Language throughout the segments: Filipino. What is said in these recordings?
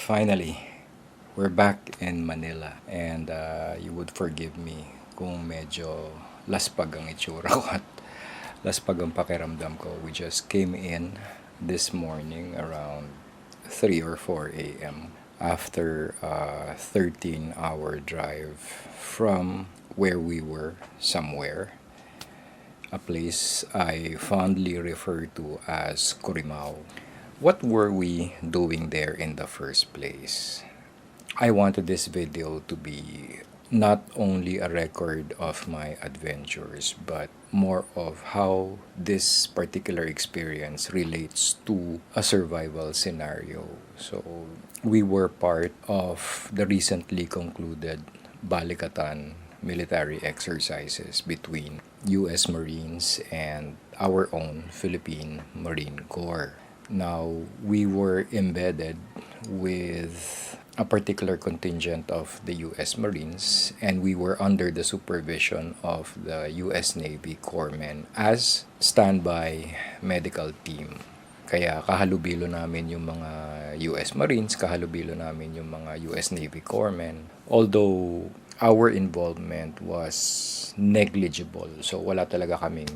Finally, we're back in Manila and you would forgive me kung medyo laspag ang itsura ko at laspag ang pakiramdam ko. We just came in this morning around 3 or 4 a.m. after a 13-hour drive from where we were somewhere, a place I fondly refer to as Kurimao. What were we doing there in the first place? I wanted this video to be not only a record of my adventures, but more of how this particular experience relates to a survival scenario. So, we were part of the recently concluded Balikatan military exercises between U.S. Marines and our own Philippine Marine Corps. Now, we were embedded with a particular contingent of the U.S. Marines, and we were under the supervision of the U.S. Navy corpsmen as standby medical team. Kaya kahalubilo namin yung mga U.S. Marines, kahalubilo namin yung mga U.S. Navy corpsmen. Although our involvement was negligible, so wala talaga kaming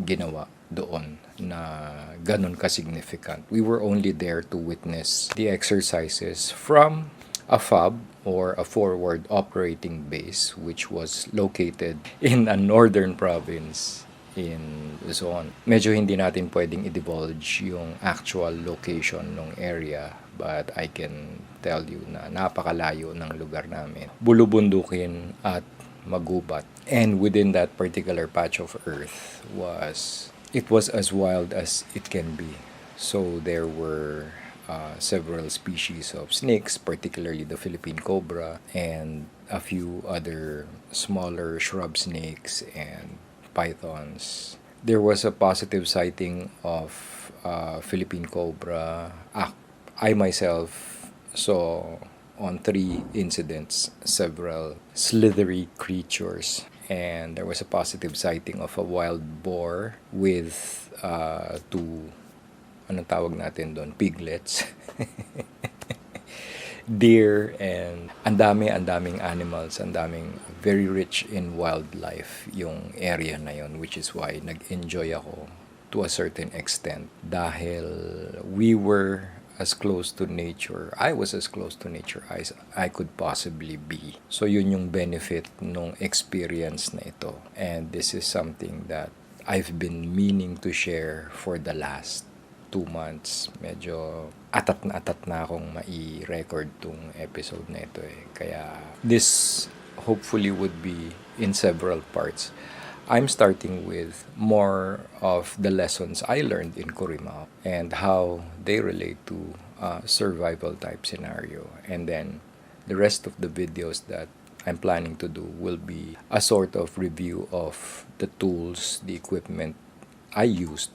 ginawa doon na ganun ka-significant. We were only there to witness the exercises from a FOB or a forward operating base which was located in a northern province in Luzon. Medyo hindi natin pwedeng i-divulge yung actual location ng area, but I can tell you na napakalayo ng lugar namin. Bulubundukin at magubat. And within that particular patch of earth it was as wild as it can be. So there were several species of snakes, particularly the Philippine cobra, and a few other smaller shrub snakes and pythons. There was a positive sighting of Philippine cobra. I myself saw on 3 incidents several slithery creatures, and there was a positive sighting of a wild boar with 2, anong tawag natin doon, piglets, deer, and ang daming animals, ang daming, very rich in wildlife yung area na yon, which is why nag-enjoy ako to a certain extent dahil we were as close to nature. I was as close to nature as I could possibly be. So yun yung benefit nung experience na ito. And this is something that I've been meaning to share for the last 2 months. Medyo atat na akong mai-record tong episode na ito eh. Kaya this hopefully would be in several parts. I'm starting with more of the lessons I learned in Kurimao and how they relate to a survival type scenario. And then the rest of the videos that I'm planning to do will be a sort of review of the tools, the equipment I used,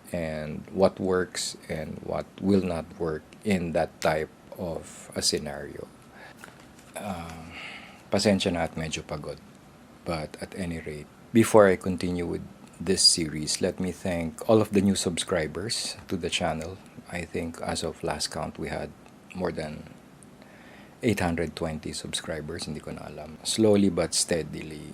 and what works and what will not work in that type of a scenario. Pasensya na at medyo pagod. But at any rate, before I continue with this series, let me thank all of the new subscribers to the channel. I think as of last count, we had more than 820 subscribers, hindi ko na alam. Slowly but steadily,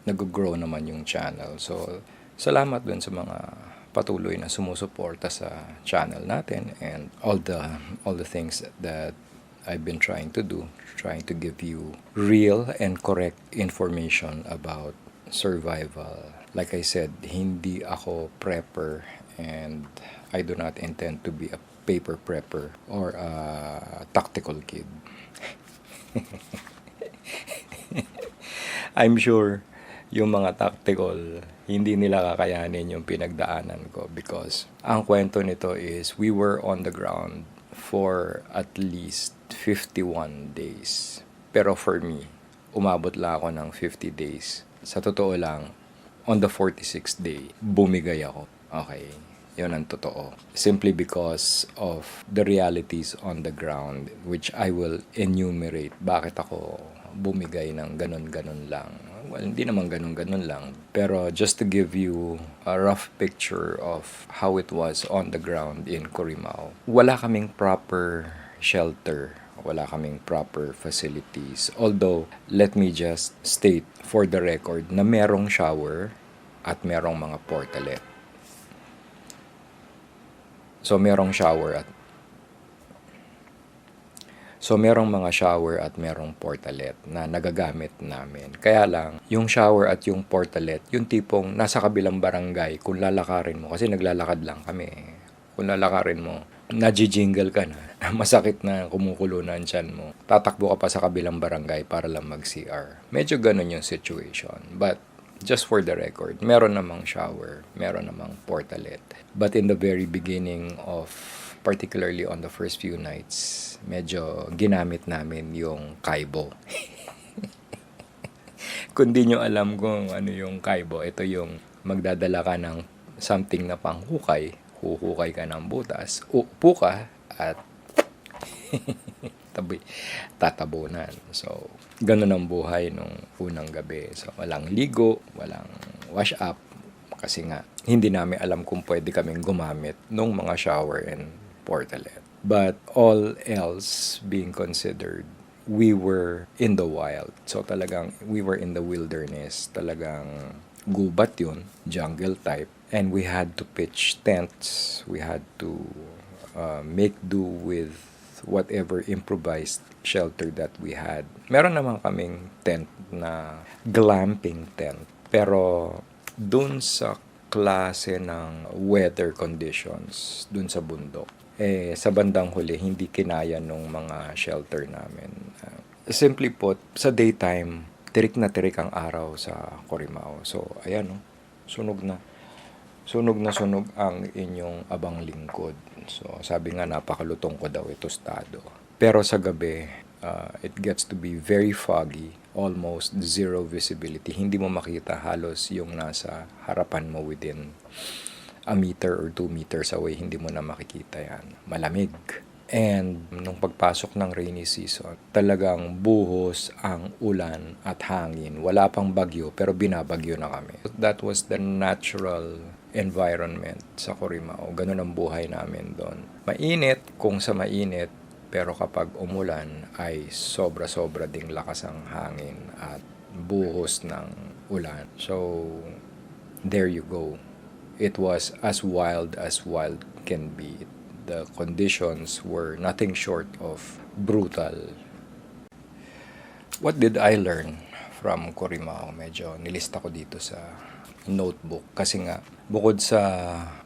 nag-grow naman yung channel. So, salamat dun sa mga patuloy na sumusuporta sa channel natin and all the things that I've been trying to do, trying to give you real and correct information about survival. Like I said, hindi ako prepper and I do not intend to be a paper prepper or a tactical kid. I'm sure yung mga tactical, hindi nila kakayanin yung pinagdaanan ko because ang kwento nito is we were on the ground for at least 51 days. Pero for me, umabot lang ako ng 50 days. Sa totoo lang, on the 46th day, bumigay ako. Okay, yun ang totoo. Simply because of the realities on the ground, which I will enumerate. Bakit ako bumigay ng ganun-ganun lang? Well, hindi naman ganun-ganun lang. Pero just to give you a rough picture of how it was on the ground in Kurimao, wala kaming proper shelter Wala kaming proper facilities. Although, let me just state for the record na merong shower at merong mga portalet. So, merong shower at So, merong mga shower at merong portalet na nagagamit namin. Kaya lang, yung shower at yung portalet, yung tipong nasa kabilang barangay, kung lalakarin mo, kasi naglalakad lang kami. Kung lalakarin mo, najijingle ka na, masakit na, kumukulo na ang tiyan mo. Tatakbo ka pa sa kabilang barangay para lang mag-CR. Medyo ganun yung situation. But, just for the record, meron namang shower, meron namang portalet. But in the very beginning of, particularly on the first few nights, medyo ginamit namin yung kaibo. Kung di nyo alam kung ano yung kaibo, ito yung magdadala ka ng something na panghukay, huhukay ka ng butas, uupo ka at tatabunan. So, ganun ang buhay nung unang gabi. So, walang ligo, walang wash up, kasi nga, hindi namin alam kung pwede kaming gumamit nung mga shower and portalet. But all else being considered, we were in the wild. So talagang we were in the wilderness. Talagang gubat yun, jungle type. And we had to pitch tents. We had to make do with whatever improvised shelter that we had. Meron naman kaming tent na glamping tent. Pero dun sa klase ng weather conditions, dun sa bundok, sa bandang huli, hindi kinaya nung mga shelter namin. Simply put, sa daytime, tirik na tirik ang araw sa Kurimao. So, ayan, no? Sunog na. Sunog na sunog ang inyong abang lingkod. So, sabi nga, napakalutong ko daw, tostado. Pero sa gabi, it gets to be very foggy, almost zero visibility. Hindi mo makita halos yung nasa harapan mo within a meter or 2 meters away, hindi mo na makikita yan. Malamig. And nung pagpasok ng rainy season, talagang buhos ang ulan at hangin. Wala pang bagyo, pero binabagyo na kami. That was the natural environment sa Kurimao. Ganun ang buhay namin doon. Mainit kung sa mainit, pero kapag umulan ay sobra-sobra ding lakas ang hangin at buhos ng ulan. So, there you go. It was as wild can be. The conditions were nothing short of brutal. What did I learn from Kurimao? Medyo nilista ko dito sa notebook. Kasi nga, bukod sa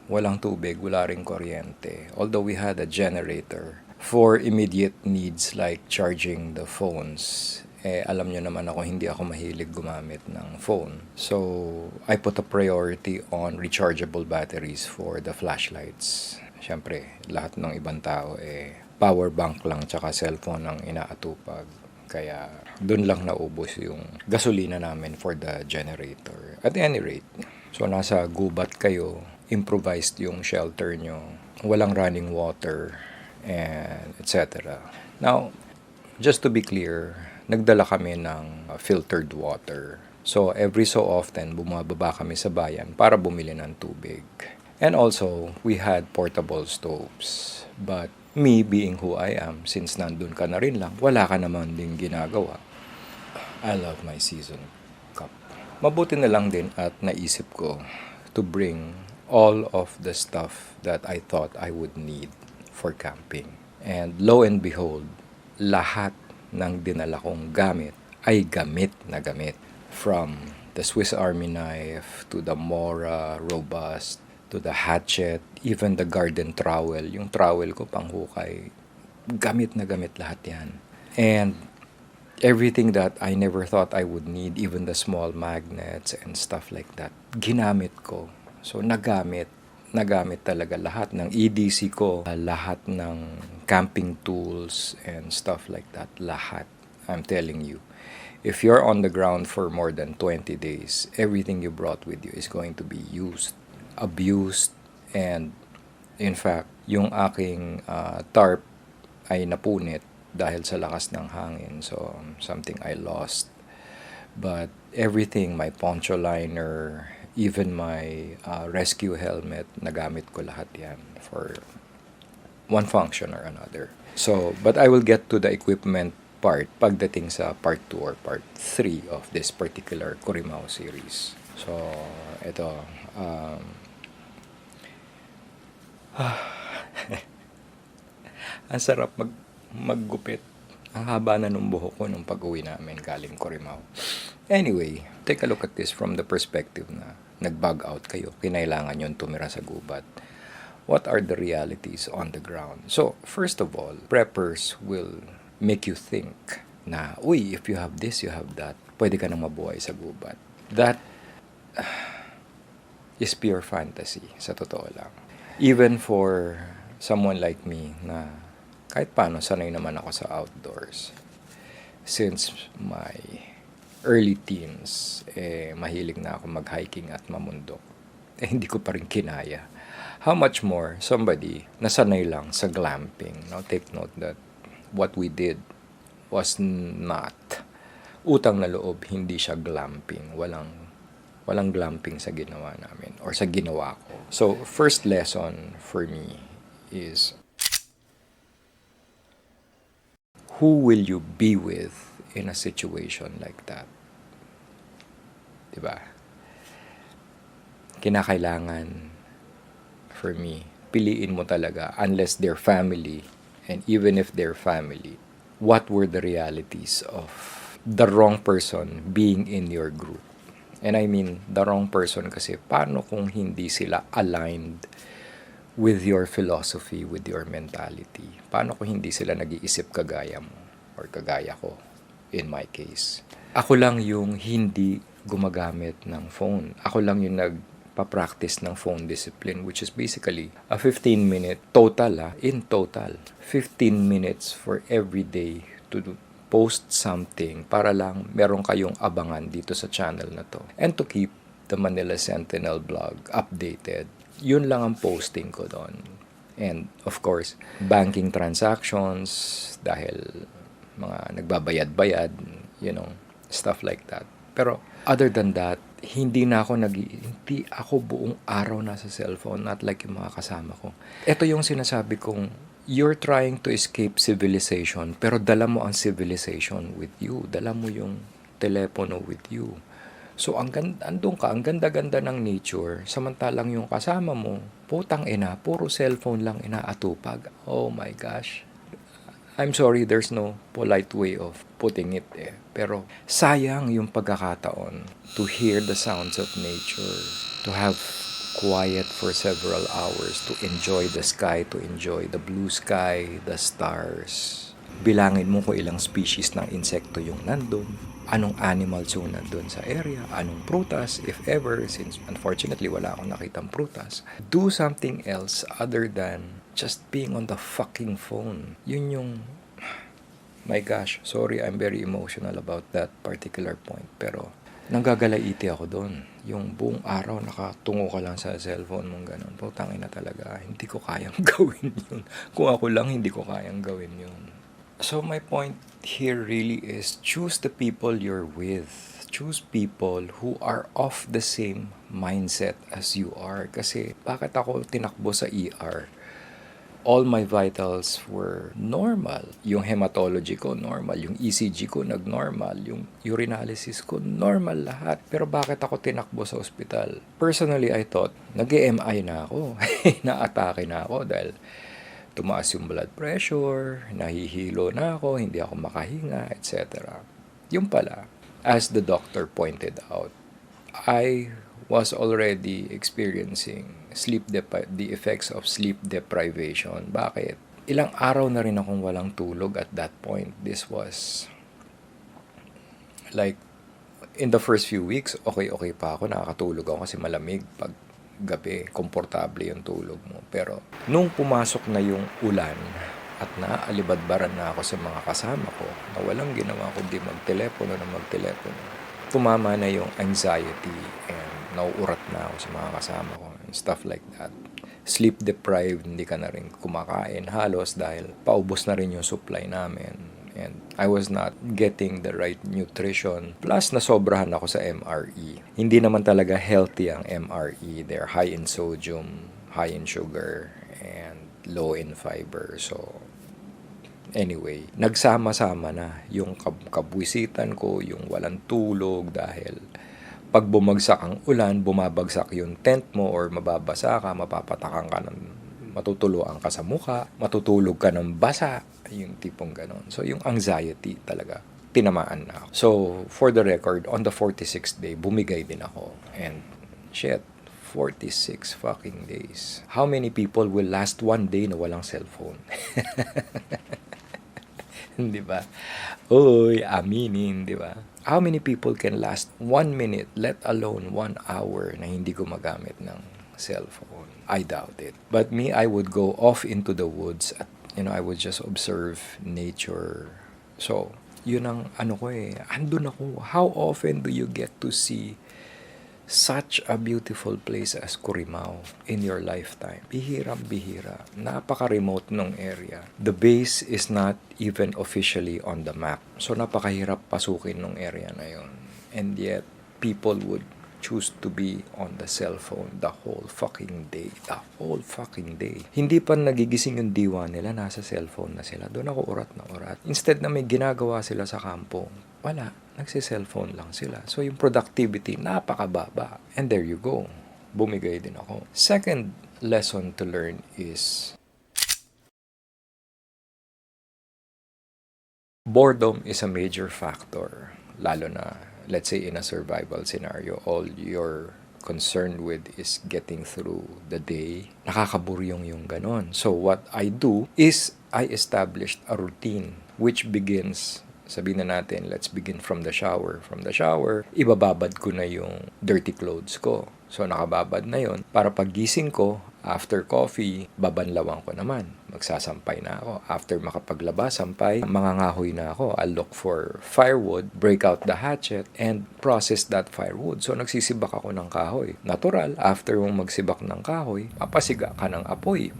walang tubig, wala ring kuryente. Although we had a generator for immediate needs like charging the phones, alam nyo naman ako, hindi ako mahilig gumamit ng phone. So, I put a priority on rechargeable batteries for the flashlights. Siyempre, lahat ng ibang tao, power bank lang tsaka cellphone ang inaatupag. Kaya, dun lang naubos yung gasolina namin for the generator. At any rate, so nasa gubat kayo, improvised yung shelter nyo, walang running water, and etc. Now, just to be clear, nagdala kami ng filtered water. So, every so often, bumababa kami sa bayan para bumili ng tubig. And also, we had portable stoves. But me, being who I am, since nandun ka na rin lang, wala ka naman din ginagawa. I love my season cup. Mabuti na lang din at naisip ko to bring all of the stuff that I thought I would need for camping. And lo and behold, lahat ng dinala kong gamit ay gamit na gamit. From the Swiss Army knife, to the Mora Robust, to the hatchet, even the garden trowel. Yung trowel ko panghukay, gamit na gamit lahat yan. And everything that I never thought I would need, even the small magnets and stuff like that, ginamit ko. So nagamit talaga lahat ng EDC ko, lahat ng camping tools and stuff like that, lahat. I'm telling you, if you're on the ground for more than 20 days, everything you brought with you is going to be used, abused, and in fact, yung aking tarp ay napunit dahil sa lakas ng hangin. So, something I lost. But everything, my poncho liner, even my rescue helmet, nagamit ko lahat yan for one function or another. So, but I will get to the equipment part pagdating sa part 2 or part 3 of this particular Kurimao series. So, ito, ang sarap maggupit. Ang haba na nung buhok ko nung pag-uwi namin galing Kurimao. Anyway, take a look at this from the perspective na nag-bug out kayo. Kinailangan yun tumira sa gubat. What are the realities on the ground? So, first of all, preppers will make you think na, uy, if you have this, you have that. Pwede ka nang mabuhay sa gubat. That is pure fantasy, sa totoo lang. Even for someone like me na kahit paano sanay naman ako sa outdoors. Since my early teens, mahilig na ako mag-hiking at mamundok. Hindi ko pa rin kinaya. How much more somebody na sanay lang sa glamping. Now, take note that what we did was not utang na loob, hindi siya glamping. Walang glamping sa ginawa namin or sa ginawa ko. So, first lesson for me is who will you be with in a situation like that? Diba? Kinakailangan, for me, piliin mo talaga, unless they're family, and even if they're family, what were the realities of the wrong person being in your group? And I mean, the wrong person kasi paano kung hindi sila aligned with your philosophy, with your mentality? Paano kung hindi sila nag-iisip kagaya mo or kagaya ko, in my case? Ako lang yung hindi gumagamit ng phone. Ako lang yung nagpa-practice ng phone discipline, which is basically a 15-minute total, in total, 15 minutes for every day to post something para lang meron kayong abangan dito sa channel na to. And to keep the Manila Sentinel blog updated. Yun lang ang posting ko doon. And of course, banking transactions, dahil mga nagbabayad-bayad, stuff like that. Pero other than that, hindi ako buong araw nasa cellphone, not like yung mga kasama ko. Ito yung sinasabi kong, you're trying to escape civilization, pero dala mo ang civilization with you. Dala mo yung telepono with you. So, andun ka, ang ganda-ganda ng nature, samantalang yung kasama mo, putang ina, puro cellphone lang inaatupag. Oh my gosh. I'm sorry, there's no polite way of putting it Pero sayang yung pagkakataon to hear the sounds of nature, to have quiet for several hours, to enjoy the sky, to enjoy the blue sky, the stars. Bilangin mo kung ilang species ng insekto yung nandun, anong animals yung nandun sa area, anong prutas, if ever, since unfortunately wala akong nakitang prutas. Do something else other than just being on the fucking phone. Yun yung, my gosh, sorry, I'm very emotional about that particular point, pero nanggagalaiti ako doon. Yung buong araw nakatungo ka lang sa cellphone mong ganun. Putangin na talaga, hindi ko kayang gawin yun. Kung ako lang, hindi ko kayang gawin yun. So my point here really is choose the people you're with. Choose people who are of the same mindset as you are. Kasi bakit ako tinakbo sa ER? All my vitals were normal. Yung hematology ko, normal. Yung ECG ko, nag-normal. Yung urinalysis ko, normal lahat. Pero bakit ako tinakbo sa ospital? Personally, I thought, nag-MI na ako. Na-atake na ako dahil tumaas yung blood pressure, nahihilo na ako, hindi ako makahinga, etc. Yung pala, as the doctor pointed out, I was already experiencing the effects of sleep deprivation. Bakit? Ilang araw na rin akong walang tulog at that point. This was like, in the first few weeks, okay pa ako, nakakatulog ako kasi malamig pag gabi, komportable yung tulog mo. Pero nung pumasok na yung ulan at naaalibadbaran na ako sa mga kasama ko na walang ginawa kundi magtelepono, tumama na yung anxiety and nauurat na ako sa mga kasama ko and stuff like that. Sleep deprived, hindi ka na rin kumakain halos dahil paubos na rin yung supply namin. And I was not getting the right nutrition. Plus, nasobrahan ako sa MRE. Hindi naman talaga healthy ang MRE. They're high in sodium, high in sugar, and low in fiber. So, anyway, nagsama-sama na yung kabwisitan ko, yung walang tulog dahil pag bumagsak ang ulan, bumabagsak yung tent mo or mababasa ka, mapapatakan ka ng matutuluan ka sa mukha, matutulog ka ng basa, yung tipong ganon. So, yung anxiety talaga, tinamaan na ako. So, for the record, on the 46th day, bumigay din ako. And, shit, 46 fucking days. How many people will last one day na walang cellphone? Di ba? Uy, aminin, di ba? How many people can last 1 minute, let alone 1 hour na hindi gumagamit ng cellphone? I doubt it. But me, I would go off into the woods at, I would just observe nature. So, yun ang ko andun ako. How often do you get to see such a beautiful place as Kurimao in your lifetime? Bihirang-bihira. Napaka-remote nung area. The base is not even officially on the map. So, napakahirap pasukin nung area na yun. And yet, people would choose to be on the cellphone the whole fucking day. The whole fucking day. Hindi pa nagigising yung diwa nila, nasa cellphone na sila. Doon ako urat na urat. Instead na may ginagawa sila sa kampo, wala. Nagsi-cellphone lang sila. So, yung productivity, napakababa. And there you go. Bumigay din ako. Second lesson to learn is boredom is a major factor. Lalo na, let's say, in a survival scenario, all you're concerned with is getting through the day. Nakakaburyong yung ganon. So, what I do is I established a routine which begins, sabihin na natin, let's begin from the shower. From the shower, ibababad ko na yung dirty clothes ko. So, nakababad na yon. Para paggising ko, after coffee, babanlawan ko naman. Magsasampay na ako. After makapaglaba, sampay, mangangahoy na ako. I'll look for firewood, break out the hatchet, and process that firewood. So, nagsisibak ako ng kahoy. Natural, after mong magsibak ng kahoy, papasiga ka ng apoy.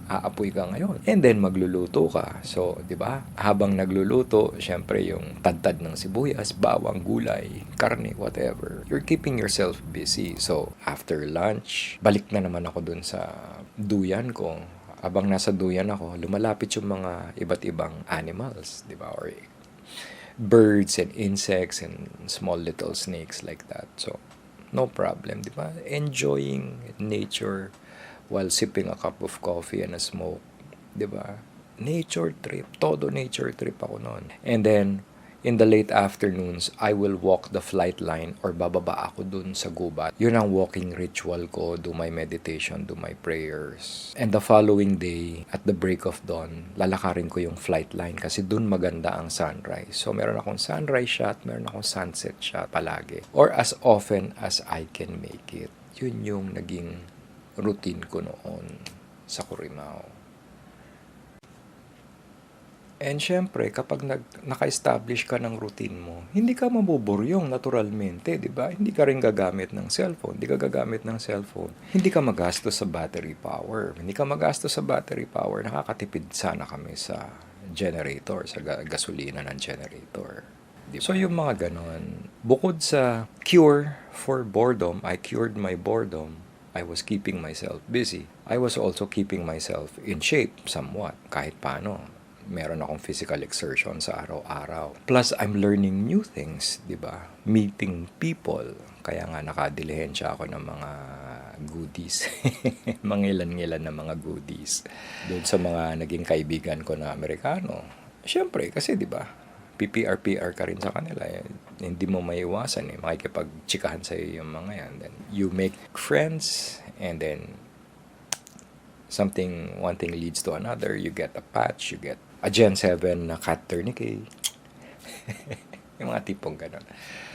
Aapoy ka ngayon. And then, magluluto ka. So, di ba? Habang nagluluto, syempre yung tadtad ng sibuyas, bawang, gulay, karne, whatever. You're keeping yourself busy. So, after lunch, balik na naman ako dun sa duyan ko. Habang nasa duyan ako, lumalapit yung mga iba't ibang animals, di ba? Or birds and insects and small little snakes like that. So, no problem, di ba? Enjoying nature while sipping a cup of coffee and a smoke. Diba? Nature trip. Todo nature trip ako noon. And then, in the late afternoons, I will walk the flight line or bababa ako dun sa gubat. Yun ang walking ritual ko. Do my meditation, do my prayers. And the following day, at the break of dawn, lalakarin ko yung flight line kasi dun maganda ang sunrise. So, meron akong sunrise shot, meron akong sunset shot palagi. Or as often as I can make it. Yun yung naging routine ko noon sa Kurimao. And syempre, kapag naka-establish ka ng routine mo, hindi ka mabuburyong naturalmente, di ba? Hindi ka rin gagamit ng cellphone. Hindi ka gagamit ng cellphone. Hindi ka magastos sa battery power. Hindi ka magastos sa battery power. Nakakatipid sana kami sa generator, sa gasolina ng generator. Diba? So yung mga ganon, bukod sa cure for boredom, I cured my boredom. I was keeping myself busy. I was also keeping myself in shape somewhat. Kahit paano, meron akong physical exertion sa araw-araw. Plus, I'm learning new things, di ba? Meeting people. Kaya nga nakadilihensya ako ng mga goodies. Mga ilan-ilan na mga goodies. Doon sa mga naging kaibigan ko na Amerikano. Siyempre, kasi di ba? PPR ka rin sa kanila. Hindi mo maiwasan makikipag-chikahan sa'yo yung mga yan. Then you make friends and then one thing leads to another. You get a patch, you get a Gen 7 na cat tourniquet. Yung mga tipong ganun.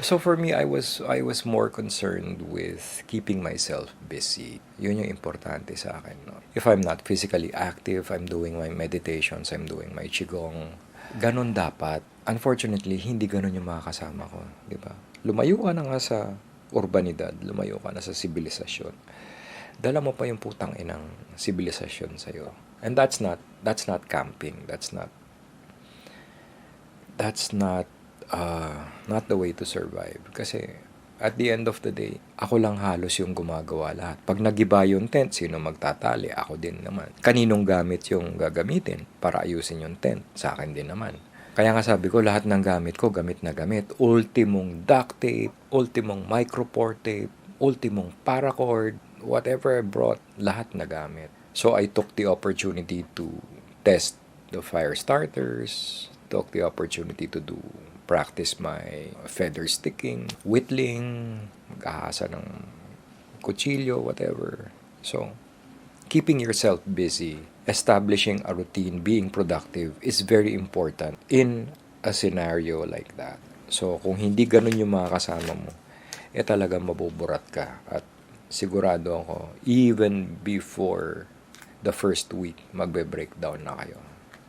So for me, I was more concerned with keeping myself busy. Yun yung importante sa akin. No? If I'm not physically active, I'm doing my meditations, I'm doing my qigong. Ganon dapat. Unfortunately, hindi ganon yung mga kasama ko, di ba? Lumayo ka na nga sa urbanidad, lumayo ka na sa sibilisasyon. Dala mo pa yung putang inang sibilisasyon sa'yo. And that's not camping. That's not the way to survive. Kasi At the end of the day, ako lang halos yung gumagawa lahat. Pag nagiba yung tent, sino magtatali? Ako din naman. Kaninong gamit yung gagamitin para ayusin yung tent? Sa akin din naman. Kaya nga sabi ko, lahat ng gamit ko, gamit na gamit. Ultimong duct tape, ultimong micropore tape, ultimong paracord, whatever I brought, lahat na gamit. So I took the opportunity to test the fire starters, took the opportunity to do practice my feather sticking, whittling, mag-ahasa ng kutsilyo, whatever. So, keeping yourself busy, establishing a routine, being productive is very important in a scenario like that. So, kung hindi ganun yung mga kasama mo, talagang mabuburat ka. At sigurado ako, even before the first week, magbe-breakdown na kayo.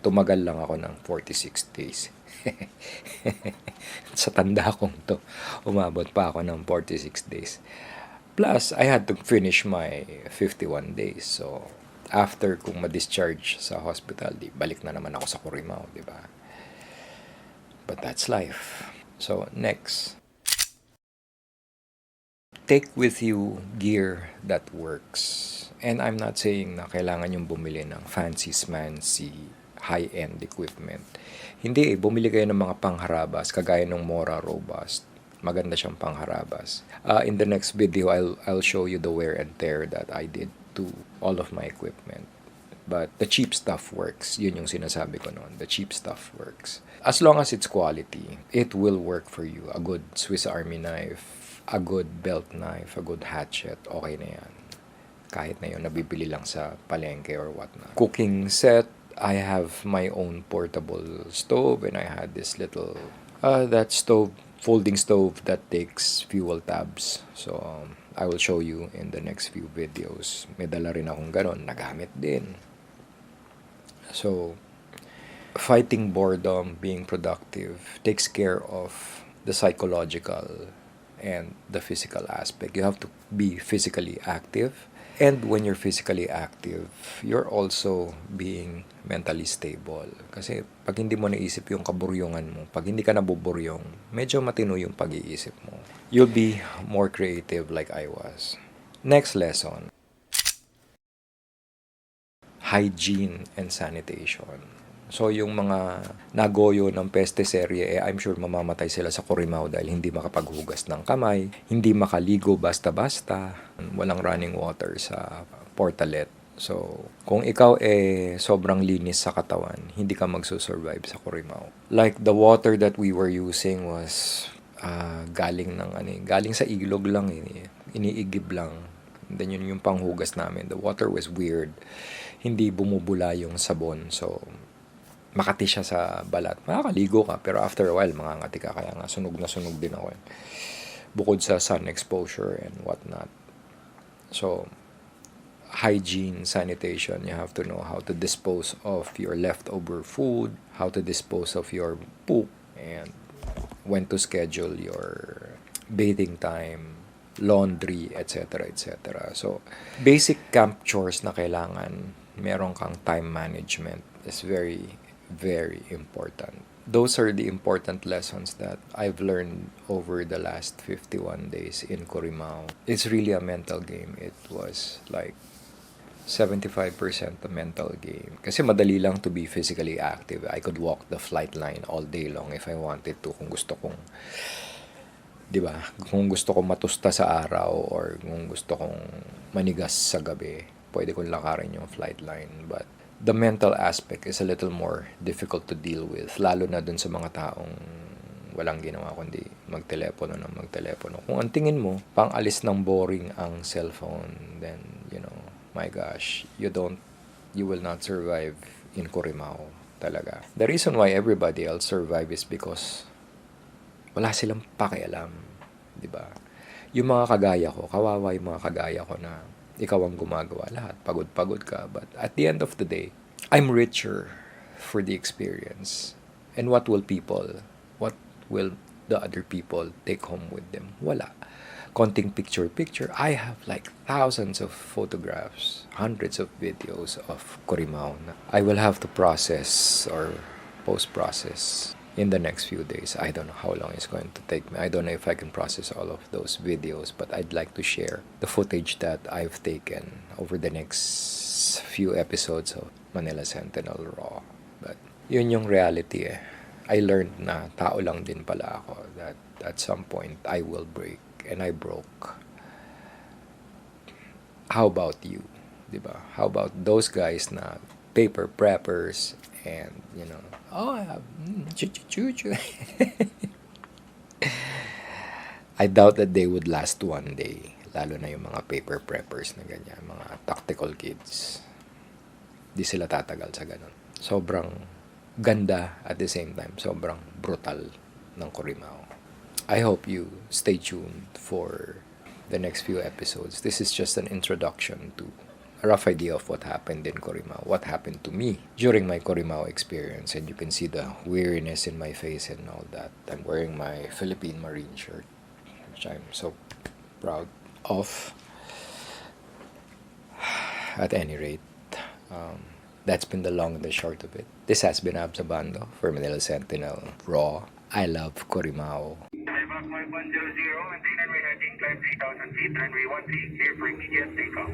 Tumagal lang ako ng 46 days. Sa tanda kong to, umabot pa ako ng 46 days. Plus, I had to finish my 51 days. So, after kong ma-discharge sa hospital, balik na naman ako sa Kurimao, di ba? But that's life. So, next. Take with you gear that works. And I'm not saying na kailangan yung bumili ng fancy-smancy high-end equipment. Hindi bumili kayo ng mga pangharabas, kagaya ng Mora Robust. Maganda siyang pangharabas. In the next video, I'll show you the wear and tear that I did to all of my equipment. But the cheap stuff works. Yun yung sinasabi ko noon. The cheap stuff works. As long as it's quality, it will work for you. A good Swiss Army knife, a good belt knife, a good hatchet, okay na yan. Kahit na yun, nabibili lang sa palengke or whatnot. Cooking set, I have my own portable stove, and I had this little, that stove, folding stove that takes fuel tabs. So, I will show you in the next few videos. May dala rin akong ganon, nagamit din. So, fighting boredom, being productive, takes care of the psychological and the physical aspect. You have to be physically active. And when you're physically active, you're also being mentally stable. Kasi pag hindi mo naisip yung kaburyungan mo, pag hindi ka nabuburyong, medyo matino yung pag-iisip mo. You'll be more creative like I was. Next lesson. Hygiene and sanitation. So, yung mga nagoyo ng peste serye, I'm sure mamamatay sila sa Kurimao dahil hindi makapaghugas ng kamay, hindi makaligo basta-basta, walang running water sa portalet. So, kung ikaw sobrang linis sa katawan, hindi ka magsusurvive sa Kurimao. Like, the water that we were using was galing sa ilog lang, iniigib lang. And then yun yung panghugas namin. The water was weird. Hindi bumubula yung sabon. So, makati siya sa balat. Makakaligo ka, pero after a while, mangangati ka. Kaya nga, sunog na sunog din ako. Bukod sa sun exposure and whatnot. So, hygiene, sanitation, you have to know how to dispose of your leftover food, how to dispose of your poop, and when to schedule your bathing time, laundry, etc. etc. So, basic camp chores na kailangan meron kang time management is very, very important. Those are the important lessons that I've learned over the last 51 days in Kurimao. It's really a mental game. It was like 75% a mental game. Kasi madali lang to be physically active. I could walk the flight line all day long if I wanted to. Kung gusto kong, di ba? Kung gusto kong matusta sa araw or kung gusto kong manigas sa gabi, pwede kong lakarin yung flight line. But the mental aspect is a little more difficult to deal with, lalo na dun sa mga taong walang ginawa kundi magtelepono ng magtelepono. Kung ang tingin mo, pang alis ng boring ang cellphone, then, my gosh, you will not survive in Kurimao talaga. The reason why everybody else survive is because wala silang pakialam, di ba? Yung mga kagaya ko, kawawa yung mga kagaya ko na ikaw ang gumagawa lahat. Pagod-pagod ka. But at the end of the day, I'm richer for the experience. And what will the other people take home with them? Wala. Konting picture-picture. I have like thousands of photographs, hundreds of videos of Kurimao. I will have to process or post-process in the next few days. I don't know how long it's going to take me. I don't know if I can process all of those videos, but I'd like to share the footage that I've taken over the next few episodes of Manila Sentinel Raw. But yun yung reality eh. I learned na tao lang din pala ako, that at some point I will break, and I broke. How about you? Diba? How about those guys na paper preppers and, you know, oh, I have, I doubt that they would last one day. Lalo na yung mga paper preppers na ganyan, mga tactical kids. Di sila tatagal sa ganun. Sobrang ganda at the same time, sobrang brutal ng Kurimao. I hope you stay tuned for the next few episodes. This is just an introduction to a rough idea of what happened in Kurimao, what happened to me during my Kurimao experience, and you can see the weariness in my face and all that. I'm wearing my Philippine Marine shirt, which I'm so proud of. At any rate, that's been the long and the short of it. This has been Absabando for Manila Sentinel Raw. I love Kurimao. Flyback 5100, maintain runway heading, climb 3,000 feet, runway 13, clear for immediate takeoff.